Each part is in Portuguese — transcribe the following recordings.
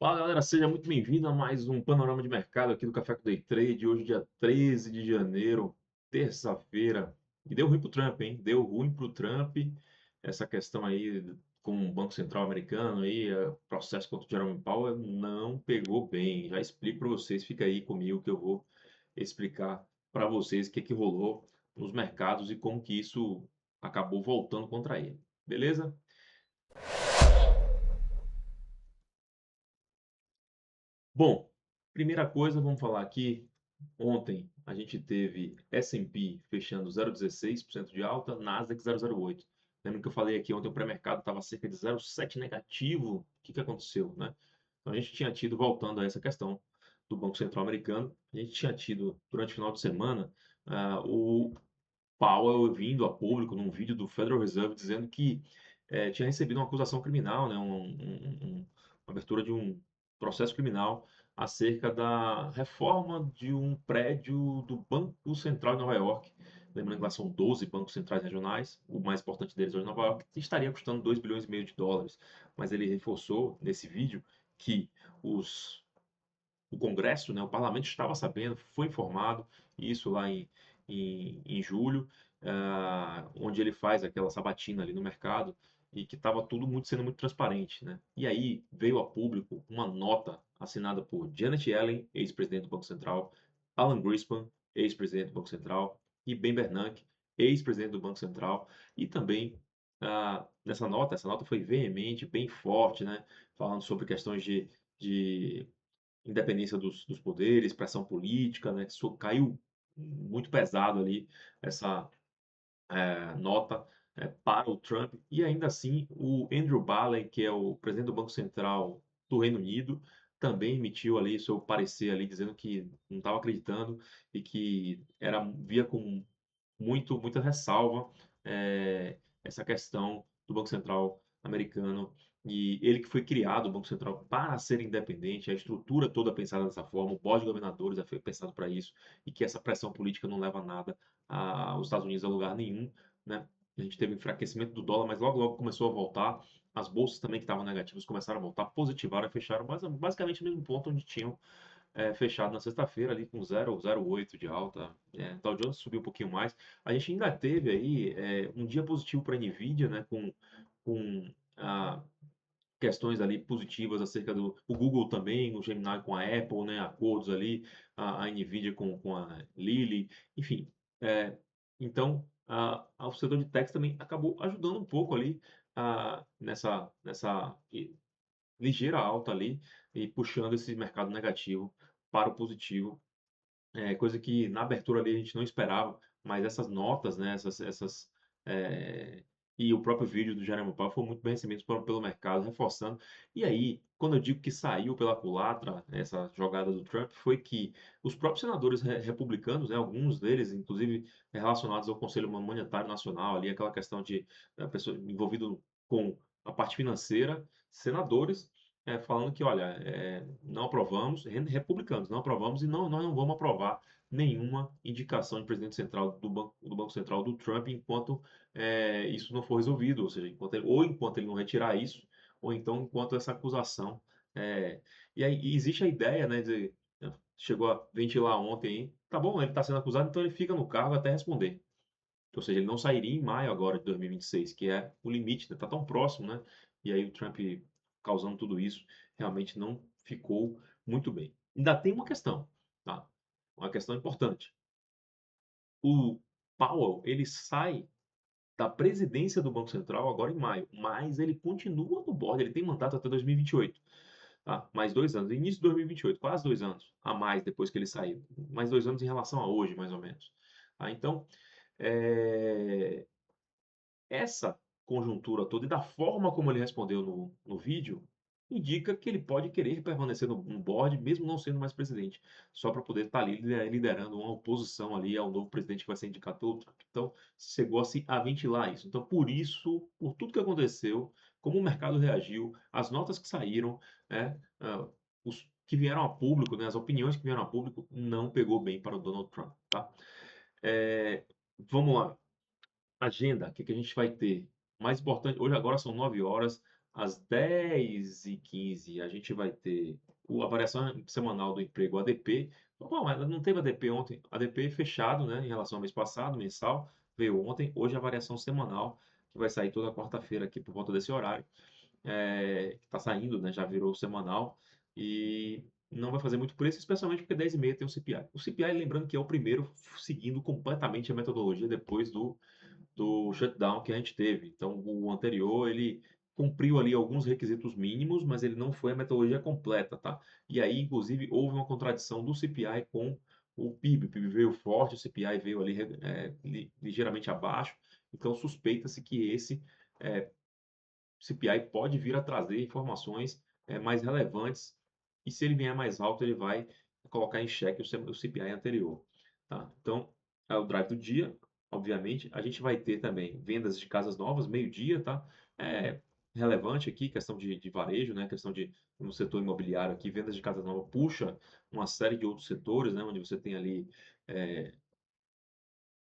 Fala galera, seja muito bem-vindo a mais um panorama de mercado aqui do Café com Day Trade. Hoje, dia 13 de janeiro, terça-feira. E deu ruim pro Trump, hein? Deu ruim pro Trump essa questão aí com o Banco Central americano aí, processo contra o Jerome Powell não pegou bem. Já explico para vocês, fica aí comigo que eu vou explicar para vocês o que que rolou nos mercados e como que isso acabou voltando contra ele. Beleza? Bom, primeira coisa, vamos falar aqui. Ontem a gente teve S&P fechando 0,16% de alta, Nasdaq 0,08. Lembra que eu falei aqui ontem o pré-mercado estava cerca de 0,7 negativo? O que que aconteceu, né? Então a gente tinha tido, voltando a essa questão do Banco Central americano, a gente tinha tido durante o final de semana o Powell vindo a público num vídeo do Federal Reserve dizendo que tinha recebido uma acusação criminal, né, uma abertura de um processo criminal acerca da reforma de um prédio do Banco Central de Nova York. Lembrando que lá são 12 bancos centrais regionais, o mais importante deles hoje em Nova York, estaria custando 2 bilhões e meio de dólares. Mas ele reforçou nesse vídeo que os o Congresso, né, o parlamento estava sabendo, foi informado, isso lá em julho, onde ele faz aquela sabatina ali no mercado e que estava tudo sendo muito transparente, né? E aí veio a público uma nota assinada por Janet Yellen, ex-presidente do Banco Central, Alan Greenspan, ex-presidente do Banco Central, e Ben Bernanke, ex-presidente do Banco Central, e também nessa nota, essa nota foi veemente, bem forte, né? Falando sobre questões de independência dos poderes, pressão política, né? Isso caiu muito pesado ali essa nota para o Trump e ainda assim o Andrew Bailey, que é o presidente do Banco Central do Reino Unido, também emitiu ali seu parecer ali dizendo que não estava acreditando e que via com muita ressalva essa questão do Banco Central americano. E ele que foi criado, o Banco Central, para ser independente, a estrutura toda pensada dessa forma, o board de governadores foi pensado para isso, e que essa pressão política não leva nada aos Estados Unidos a lugar nenhum, né? A gente teve enfraquecimento do dólar, mas logo começou a voltar. As bolsas também que estavam negativas começaram a voltar, positivaram e fecharam basicamente no mesmo ponto onde tinham fechado na sexta-feira ali com 0,08 de alta. Dow Jones subiu um pouquinho mais. A gente ainda teve aí um dia positivo para a Nvidia, né, com questões ali positivas acerca do o Google também, o Gemini com a Apple, né, acordos ali, a Nvidia com a Lilly, enfim. Então, o setor de techs também acabou ajudando um pouco ali nessa ligeira alta ali e puxando esse mercado negativo para o positivo, coisa que na abertura ali a gente não esperava, mas essas notas, né, eh, e o próprio vídeo do Jeremy Powell foram muito bem recebidos pelo mercado, reforçando. E aí, quando eu digo que saiu pela culatra essa jogada do Trump, foi que os próprios senadores republicanos, né, alguns deles, inclusive relacionados ao Conselho Monetário Nacional, ali aquela questão de pessoa envolvido com a parte financeira, senadores falando que, olha, não aprovamos, republicanos, não aprovamos e nós não vamos aprovar nenhuma indicação de presidente central do Banco Central do Trump enquanto isso não for resolvido, ou seja, enquanto ele não retirar isso, ou então enquanto essa acusação. é, e aí e existe a ideia, né, chegou a ventilar ontem, hein, tá bom, ele está sendo acusado, então ele fica no cargo até responder. Ou seja, ele não sairia em maio agora de 2026, que é o limite, né? Tá tão próximo, né? E aí o Trump causando tudo isso, realmente não ficou muito bem. Ainda tem uma questão, tá? Uma questão importante. O Powell, ele sai da presidência do Banco Central agora em maio, mas ele continua no board, ele tem mandato até 2028, tá? Mais 2 anos, início de 2028, quase 2 anos a mais depois que ele saiu, mais 2 anos em relação a hoje, mais ou menos. Tá? Então, é, essa conjuntura toda e da forma como ele respondeu no vídeo, indica que ele pode querer permanecer no board, mesmo não sendo mais presidente, só para poder estar ali liderando uma oposição ali ao novo presidente que vai ser indicado pelo Trump. Então, chegou-se a ventilar isso. Então, por isso, por tudo que aconteceu, como o mercado reagiu, as notas que saíram, né, os que vieram a público, né, as opiniões que vieram a público, não pegou bem para o Donald Trump, tá? É, vamos lá. Agenda, o que que a gente vai ter? Mais importante, hoje agora são 9 horas, às 10h15, a gente vai ter a variação semanal do emprego, ADP. Bom, mas não teve ADP ontem. ADP fechado, né, em relação ao mês passado, mensal, veio ontem. Hoje a variação semanal, que vai sair toda quarta-feira aqui por volta desse horário, que está saindo, né, já virou semanal. E não vai fazer muito preço, especialmente porque 10h30 tem o CPI. O CPI, lembrando que é o primeiro seguindo completamente a metodologia depois do shutdown que a gente teve. Então, o anterior, ele cumpriu ali alguns requisitos mínimos, mas ele não foi a metodologia completa, tá? E aí, inclusive, houve uma contradição do CPI com o PIB. O PIB veio forte, o CPI veio ali ligeiramente abaixo. Então, suspeita-se que esse CPI pode vir a trazer informações mais relevantes e se ele vier mais alto, ele vai colocar em xeque o CPI anterior. Tá? Então, é o drive do dia, obviamente. A gente vai ter também vendas de casas novas, meio-dia, tá? É relevante aqui, questão de varejo, né? Questão de, no setor imobiliário aqui, vendas de casas novas puxa uma série de outros setores, né? Onde você tem ali é,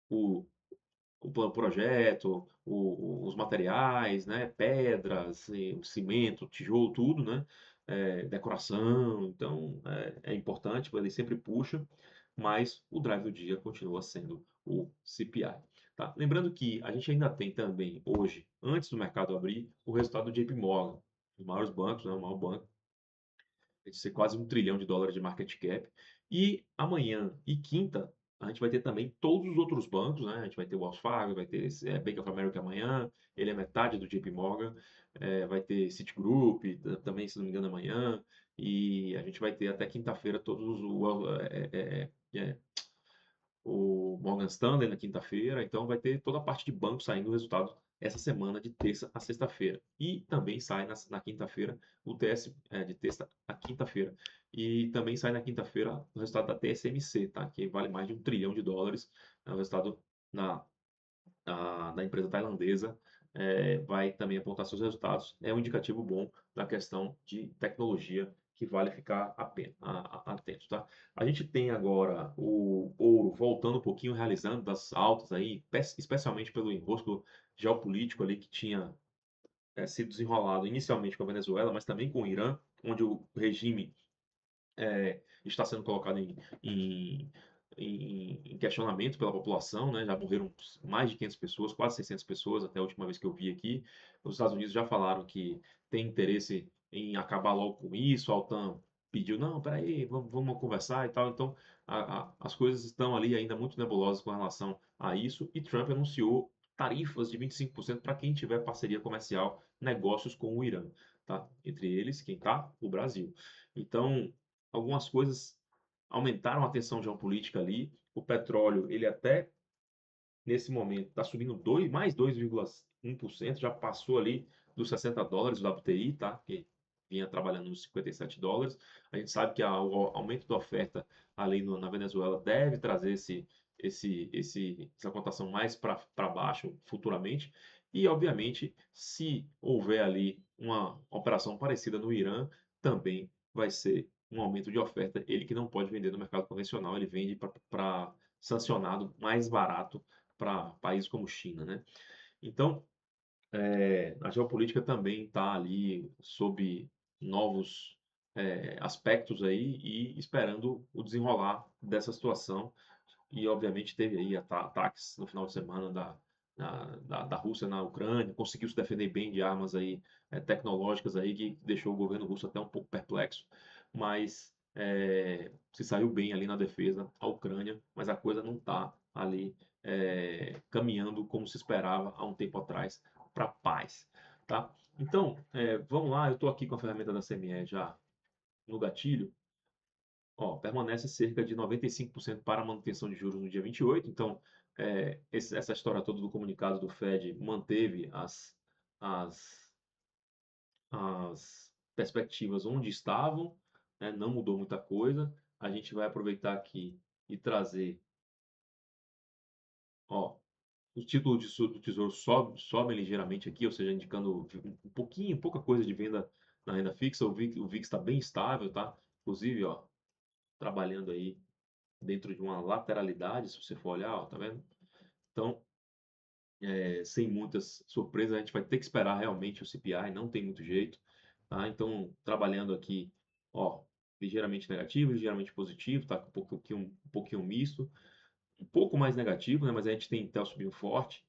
o o projeto, os materiais, né, pedras, o cimento, tijolo, tudo, né, decoração, então é importante, ele sempre puxa, mas o drive do dia continua sendo o CPI. Tá? Lembrando que a gente ainda tem também hoje, antes do mercado abrir, o resultado do JP Morgan, os maiores bancos, né, o maior banco, de ser quase US$ 1 trilhão de market cap. E amanhã e quinta, a gente vai ter também todos os outros bancos, né? A gente vai ter o Wells Fargo, vai ter Bank of America amanhã, ele é metade do JP Morgan, vai ter Citigroup também, se não me engano, amanhã, e a gente vai ter até quinta-feira todos o Morgan Stanley na quinta-feira, então vai ter toda a parte de banco saindo o resultado essa semana de terça a sexta-feira. E também sai na quinta-feira o TS, de terça a quinta-feira. E também sai na quinta-feira o resultado da TSMC, tá? Que vale mais de US$ 1 trilhão. É o resultado na, da empresa tailandesa, vai também apontar seus resultados. É um indicativo bom da questão de tecnologia que vale ficar atento, tá? A gente tem agora o ouro voltando um pouquinho, realizando das altas aí, especialmente pelo enrosco geopolítico ali que tinha sido desenrolado inicialmente com a Venezuela, mas também com o Irã, onde o regime está sendo colocado em questionamento pela população, né? Já morreram mais de 500 pessoas, quase 600 pessoas até a última vez que eu vi aqui. Os Estados Unidos já falaram que tem interesse em acabar logo com isso. A OTAN pediu, não, peraí, vamos conversar e tal. Então, as coisas estão ali ainda muito nebulosas com relação a isso. E Trump anunciou tarifas de 25% para quem tiver parceria comercial, negócios com o Irã, tá? Entre eles, quem tá? O Brasil. Então, algumas coisas aumentaram a tensão geopolítica ali. O petróleo, ele até nesse momento está subindo mais 2,1%, já passou ali dos US$ 60 do WTI, tá? Que vinha trabalhando nos US$ 57. A gente sabe que o aumento da oferta ali na Venezuela deve trazer essa cotação mais para baixo futuramente. E, obviamente, se houver ali uma operação parecida no Irã, também vai ser um aumento de oferta. Ele que não pode vender no mercado convencional, ele vende para sancionado mais barato para países como China, né? Então, a geopolítica também está ali sob novos aspectos aí e esperando o desenrolar dessa situação. E, obviamente, teve aí ataques no final de semana da Rússia na Ucrânia, conseguiu se defender bem de armas aí, tecnológicas aí, que deixou o governo russo até um pouco perplexo, mas se saiu bem ali na defesa a Ucrânia, mas a coisa não está ali caminhando como se esperava há um tempo atrás para paz, tá? Então, vamos lá, eu estou aqui com a ferramenta da CME já no gatilho. Ó, permanece cerca de 95% para a manutenção de juros no dia 28. Então, essa história toda do comunicado do Fed manteve as, as perspectivas onde estavam, né? Não mudou muita coisa. A gente vai aproveitar aqui e trazer, ó, os títulos do Tesouro sobem ligeiramente aqui, ou seja, indicando pouca coisa de venda na renda fixa. O VIX está bem estável, tá? Inclusive, ó, trabalhando aí dentro de uma lateralidade, se você for olhar, ó, tá vendo? Então, sem muitas surpresas, a gente vai ter que esperar realmente o CPI, não tem muito jeito, tá? Então, trabalhando aqui, ó, ligeiramente negativo, ligeiramente positivo, tá? Um pouquinho misto, um pouco mais negativo, né? Mas a gente tem Intel subindo forte,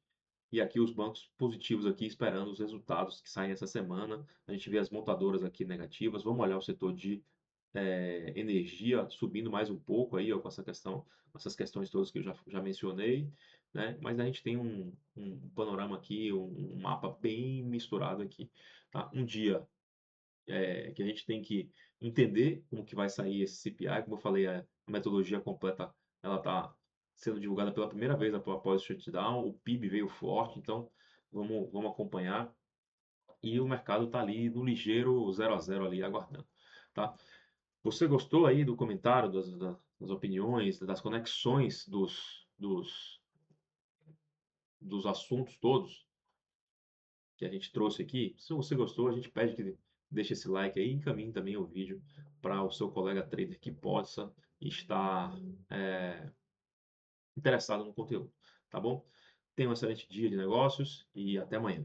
e aqui os bancos positivos aqui esperando os resultados que saem essa semana. A gente vê as montadoras aqui negativas. Vamos olhar o setor de energia subindo mais um pouco aí, ó, com essa questão, essas questões todas que eu já mencionei, né? Mas a gente tem um panorama aqui, um mapa bem misturado aqui, tá? Um dia que a gente tem que entender como que vai sair esse CPI, como eu falei, a metodologia completa, ela está sendo divulgada pela primeira vez após o shutdown, o PIB veio forte, então vamos acompanhar, e o mercado está ali no ligeiro 0 a 0 ali, aguardando, tá? Você gostou aí do comentário, das opiniões, das conexões dos assuntos todos que a gente trouxe aqui? Se você gostou, a gente pede que deixe esse like aí e encaminhe também o vídeo para o seu colega trader que possa estar é, interessado no conteúdo, tá bom? Tenha um excelente dia de negócios e até amanhã.